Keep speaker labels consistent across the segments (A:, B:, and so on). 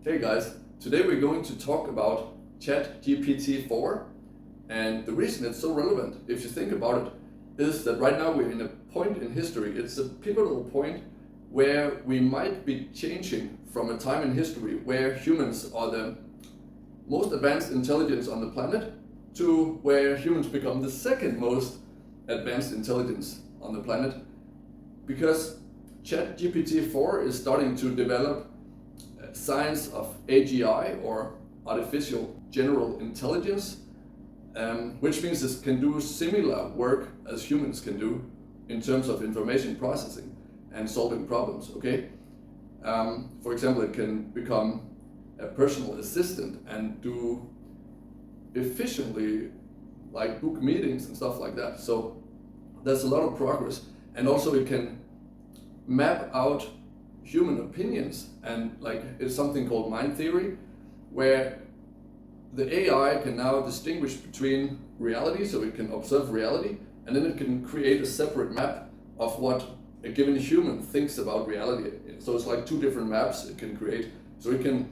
A: Hey guys, today we're going to talk about GPT-4, and the reason it's so relevant, if you think about it, is that right now we're in a point in history. It's a pivotal point where we might be changing from a time in history where humans are the most advanced intelligence on the planet to where humans become the second most advanced intelligence on the planet, because GPT-4 is starting to develop science of AGI, or artificial general intelligence, which means it can do similar work as humans can do in terms of information processing and solving problems. Okay, for example, it can become a personal assistant and do efficiently, like book meetings and stuff like that. So there's a lot of progress, and also it can map out human opinions, and like it's something called mind theory, where the AI can now distinguish between reality, so it can observe reality, and then it can create a separate map of what a given human thinks about reality. So it's like two different maps it can create. So it can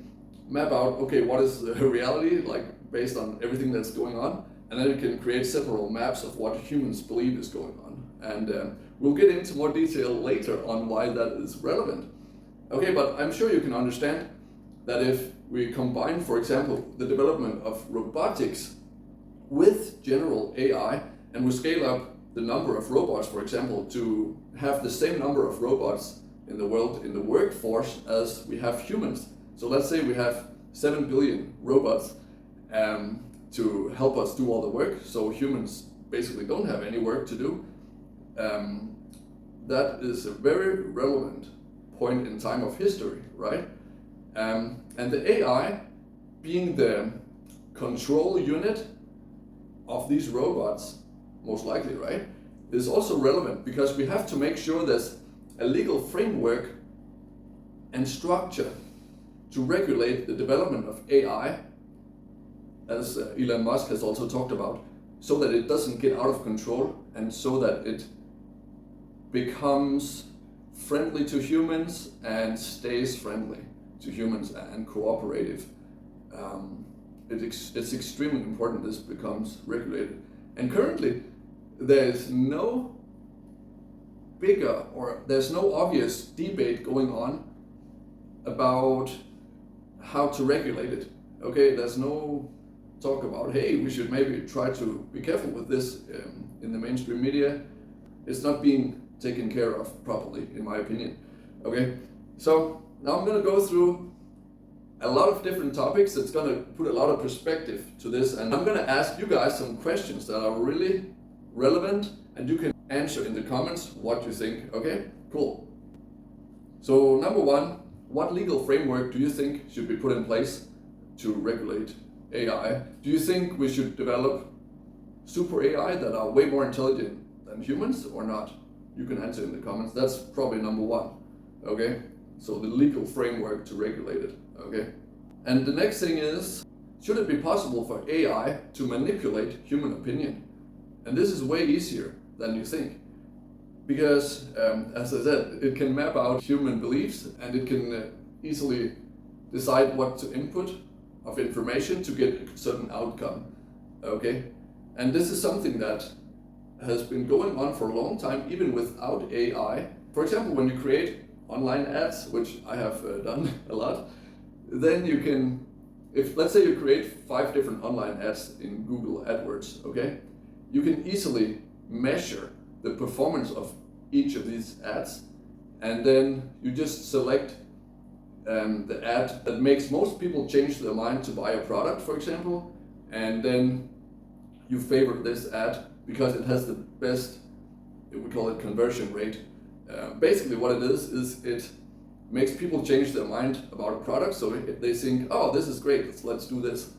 A: map out, okay, what is the reality, like based on everything that's going on, and then it can create several maps of what humans believe is going on. And we'll get into more detail later on why that is relevant. Okay, but I'm sure you can understand that if we combine, for example, the development of robotics with general AI, and we scale up the number of robots, for example, to have the same number of robots in the world, in the workforce, as we have humans. So let's say we have 7 billion robots to help us do all the work, so humans basically don't have any work to do. That is a very relevant point in time of history, right? And the AI, being the control unit of these robots, most likely, right, is also relevant because we have to make sure there's a legal framework and structure to regulate the development of AI, as Elon Musk has also talked about, so that it doesn't get out of control and so that it becomes friendly to humans and stays friendly to humans and cooperative. It's extremely important this becomes regulated. And currently, there's no bigger, or there's no obvious debate going on about how to regulate it. Okay, there's no talk about, hey, we should maybe try to be careful with this in the mainstream media. It's not being taken care of properly, in my opinion. Okay, so now I'm going to go through a lot of different topics that's going to put a lot of perspective to this, and I'm going to ask you guys some questions that are really relevant, and you can answer in the comments what you think. Okay, cool. So number one, what legal framework do you think should be put in place to regulate AI? Do you think we should develop super AI that are way more intelligent than humans or not? You can answer in the comments. That's probably number one. Okay, so the legal framework to regulate it. Okay, and the next thing is, should it be possible for AI to manipulate human opinion? And this is way easier than you think, because as I said, it can map out human beliefs, and it can easily decide what to input of information to get a certain outcome. Okay, and this is something that has been going on for a long time, even without AI. For example, when you create online ads, which I have done a lot, then you can, if let's say you create 5 different online ads in Google AdWords, okay, you can easily measure the performance of each of these ads, and then you just select the ad that makes most people change their mind to buy a product, for example, and then you favor this ad because it has the best, we call it conversion rate. Basically what it is it makes people change their mind about a product, so they think, oh, this is great, let's do this.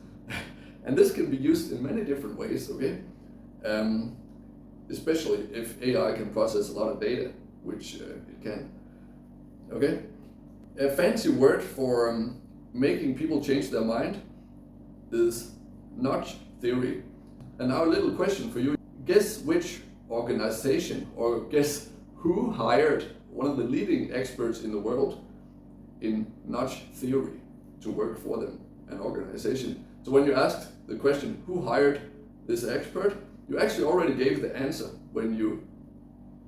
A: And this can be used in many different ways, okay? Especially if AI can process a lot of data, which it can. Okay? A fancy word for making people change their mind is nudge theory. And now a little question for you. Guess which organization, or guess who hired one of the leading experts in the world in nudge theory? to work for them, an organization. So when you ask the question, who hired this expert, you actually already gave the answer when you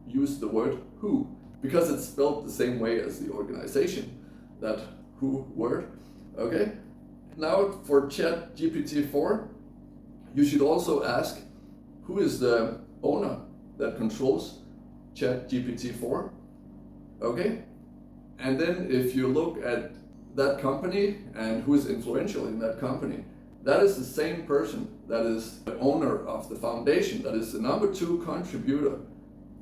A: use the word who, because it's spelled the same way as the organization, that who word. Okay? Now for Chat GPT-4, you should also ask who is the owner that controls Chat GPT-4. Okay? And then if you look at that company and who is influential in that company, that is the same person that is the owner of the foundation, that is the number 2 contributor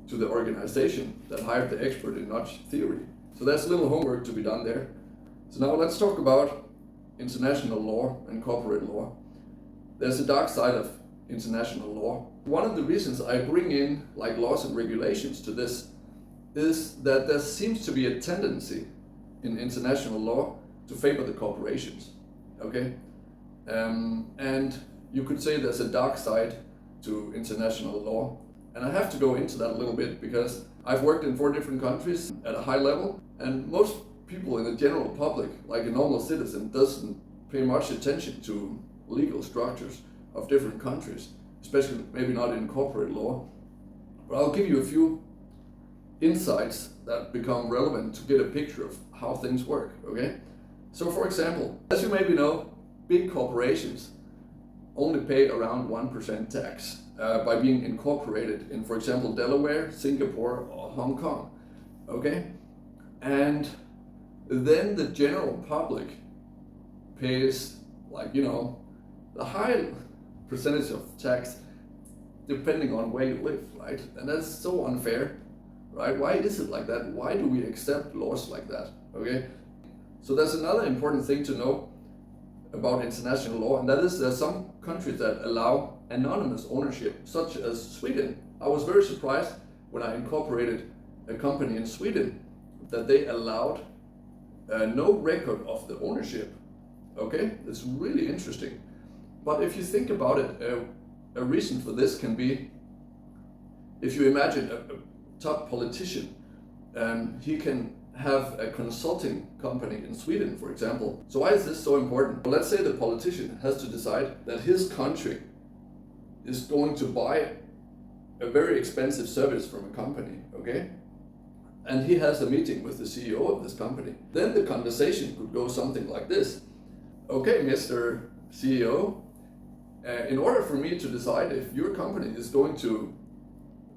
A: to the organization that hired the expert in nudge theory. So that's a little homework to be done there. So now let's talk about international law and corporate law. There's a dark side of international law. One of the reasons I bring in like laws and regulations to this is that there seems to be a tendency in international law to favor the corporations. Okay? And you could say there's a dark side to international law. And I have to go into that a little bit because I've worked in 4 different countries at a high level, and most people in the general public, like a normal citizen, doesn't pay much attention to legal structures of different countries, especially maybe not in corporate law. But I'll give you a few insights that become relevant to get a picture of how things work, okay? So for example, as you maybe know, big corporations only pay around 1% tax by being incorporated in, for example, Delaware, Singapore, or Hong Kong, okay? And then the general public pays, like, you know, the high percentage of tax depending on where you live, right? And that's so unfair, right? Why is it like that? Why do we accept laws like that, okay? So there's another important thing to know about international law, and that is there are some countries that allow anonymous ownership, such as Sweden. I was very surprised when I incorporated a company in Sweden that they allowed no record of the ownership. Okay, it's really interesting. But if you think about it, a reason for this can be, if you imagine a top politician, he can have a consulting company in Sweden, for example. So why is this so important? Well, let's say the politician has to decide that his country is going to buy a very expensive service from a company, okay? And he has a meeting with the CEO of this company. Then the conversation could go something like this. Okay, Mr. CEO, in order for me to decide if your company is going to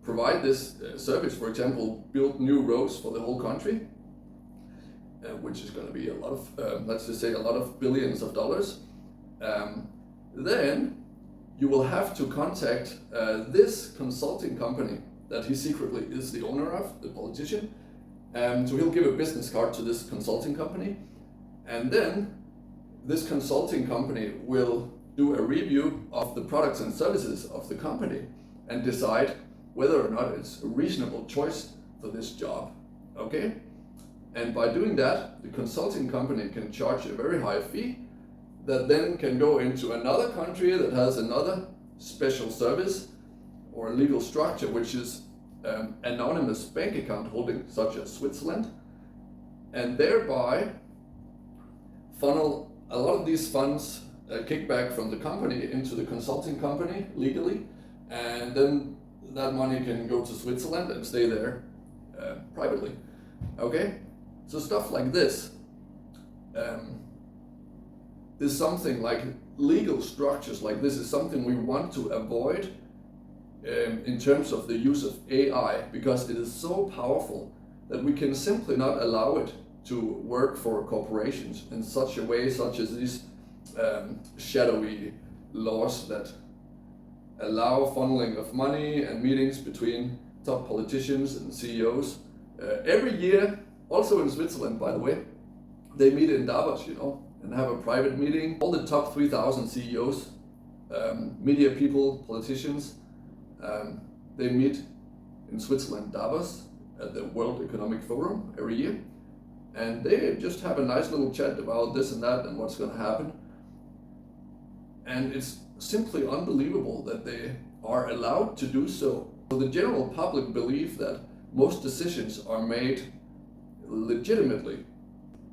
A: provide this service, for example, build new roads for the whole country, which is going to be a lot of, let's just say a lot of billions of dollars, then you will have to contact this consulting company that he secretly is the owner of, the politician. So he'll give a business card to this consulting company, and then this consulting company will do a review of the products and services of the company and decide whether or not it's a reasonable choice for this job, okay? And by doing that, the consulting company can charge a very high fee that then can go into another country that has another special service or legal structure, which is anonymous bank account holding, such as Switzerland, and thereby funnel a lot of these funds, kickback from the company into the consulting company legally, and then that money can go to Switzerland and stay there privately. Okay, so stuff like this is something like legal structures like this is something we want to avoid in terms of the use of AI, because it is so powerful that we can simply not allow it to work for corporations in such a way, such as these shadowy laws that allow funneling of money and meetings between top politicians and CEOs. Every year, also in Switzerland, by the way, they meet in Davos, you know, and have a private meeting. All the top 3,000 CEOs, media people, politicians, they meet in Switzerland, Davos, at the World Economic Forum every year. And they just have a nice little chat about this and that and what's going to happen. And it's simply unbelievable that they are allowed to do so. So the general public believe that most decisions are made legitimately,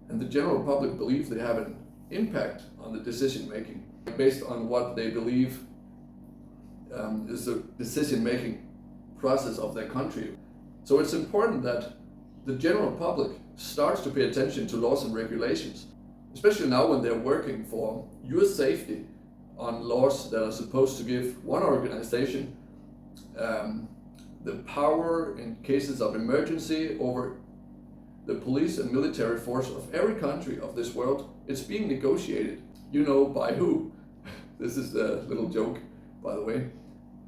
A: and the general public believe they have an impact on the decision making based on what they believe is the decision making process of their country. So it's important that the general public starts to pay attention to laws and regulations, especially now when they're working for your safety on laws that are supposed to give one organization the power in cases of emergency over the police and military force of every country of this world. It's being negotiated. You know by who. This is a little joke, by the way,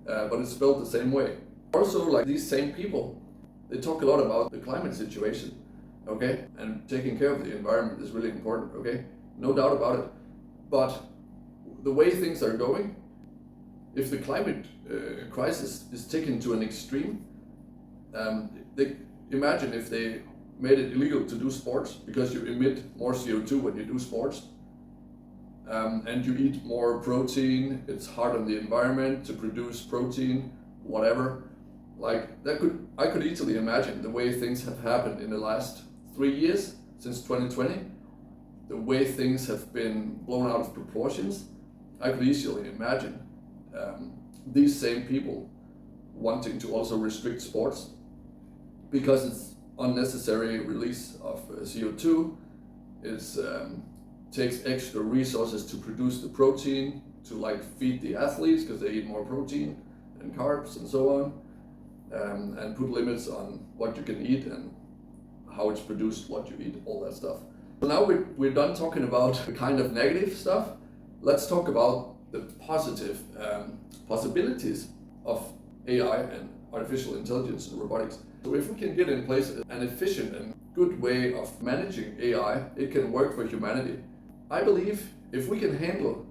A: but it's spelled the same way. Also, like these same people, they talk a lot about the climate situation, okay? And taking care of the environment is really important, okay? No doubt about it. But the way things are going, if the climate crisis is taken to an extreme, they imagine if they made it illegal to do sports because you emit more CO2 when you do sports, and you eat more protein, it's hard on the environment to produce protein, whatever. Like that I could easily imagine the way things have happened in the last 3 years since 2020, the way things have been blown out of proportions. I could easily imagine these same people wanting to also restrict sports because it's unnecessary release of CO2. It's takes extra resources to produce the protein to like feed the athletes because they eat more protein and carbs and so on, and put limits on what you can eat and how it's produced, what you eat, all that stuff. So now we're done talking about the kind of negative stuff. Let's talk about the positive possibilities of AI and artificial intelligence and robotics. So if we can get in place an efficient and good way of managing AI, it can work for humanity. I believe if we can handle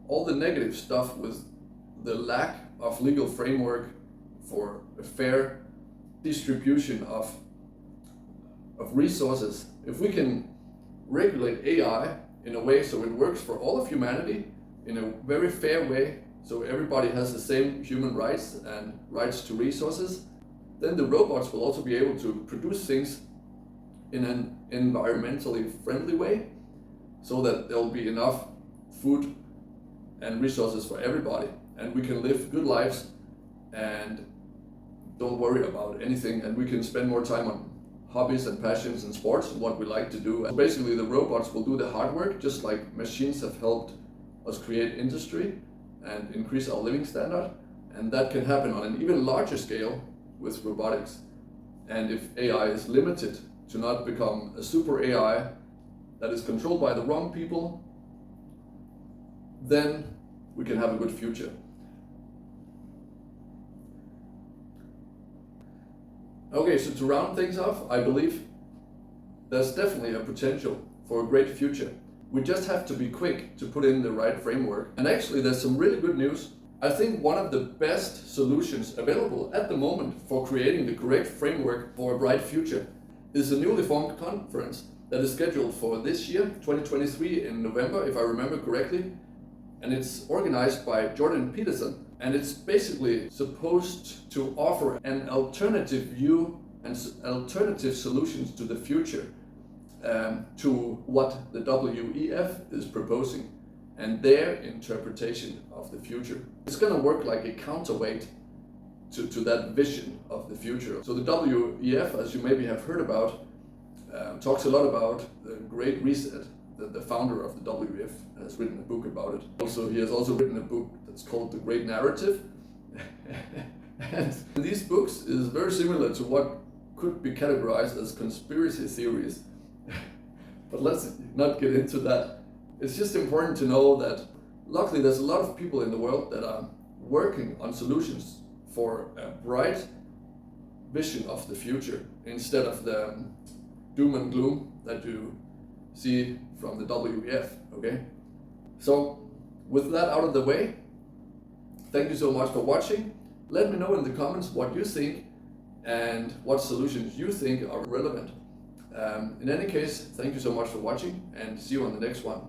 A: all the negative stuff with the lack of legal framework for a fair distribution of resources, if we can regulate AI in a way so it works for all of humanity in a very fair way, so everybody has the same human rights and rights to resources, then the robots will also be able to produce things in an environmentally friendly way, so that there'll be enough food and resources for everybody, and we can live good lives and don't worry about anything, and we can spend more time on hobbies and passions and sports and what we like to do. And basically the robots will do the hard work, just like machines have helped us create industry and increase our living standard, and that can happen on an even larger scale with robotics. And if AI is limited to not become a super AI that is controlled by the wrong people, then we can have a good future. Okay, so to round things off, I believe there's definitely a potential for a great future. We just have to be quick to put in the right framework. And actually there's some really good news. I think one of the best solutions available at the moment for creating the correct framework for a bright future is a newly formed conference that is scheduled for this year, 2023, in November, if I remember correctly. And it's organized by Jordan Peterson. And it's basically supposed to offer an alternative view and alternative solutions to the future, to what the WEF is proposing and their interpretation of the future. It's going to work like a counterweight to that vision of the future. So the WEF, as you maybe have heard about, talks a lot about the Great Reset. The founder of the WEF has written a book about it. Also, he has also written a book that's called The Great Narrative. And these books is very similar to what could be categorized as conspiracy theories. But let's not get into that. It's just important to know that luckily there's a lot of people in the world that are working on solutions for a bright vision of the future instead of the doom and gloom that you see from the WEF, okay? So with that out of the way, thank you so much for watching. Let me know in the comments what you think and what solutions you think are relevant. In any case, thank you so much for watching and see you on the next one.